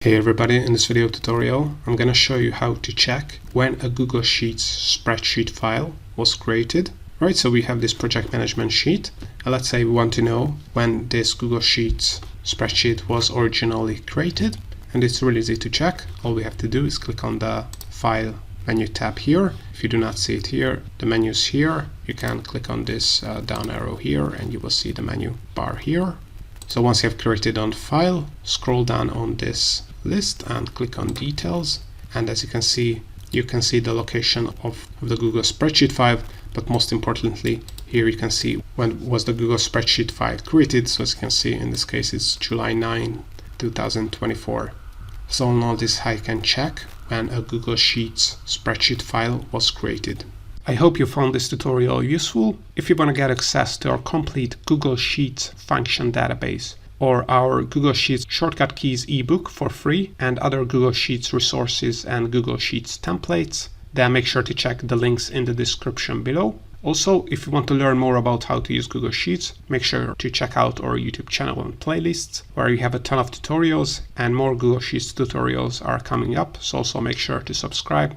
Hey everybody, in this video tutorial I'm going to show you how to check when a Google Sheets spreadsheet file was created. Right, so we have this project management sheet, and let's say we want to know when this Google Sheets spreadsheet was originally created, and it's really easy to check. All we have to do is click on the File menu tab here. If you do not see it here, the menu is here. You can click on this down arrow here and you will see the menu bar here. So once you have created on File, scroll down on this list and click on Details, and as you can see the location of the Google Spreadsheet file, but most importantly here you can see when was the Google Spreadsheet file created. So as you can see, in this case it's July 9, 2024. So on all this, how you can check when a Google Sheets spreadsheet file was created. I hope you found this tutorial useful. If you want to get access to our complete Google Sheets function database or our Google Sheets Shortcut Keys ebook for free and other Google Sheets resources and Google Sheets templates, then make sure to check the links in the description below. Also, if you want to learn more about how to use Google Sheets, make sure to check out our YouTube channel and playlists, where you have a ton of tutorials and more Google Sheets tutorials are coming up, so also make sure to subscribe.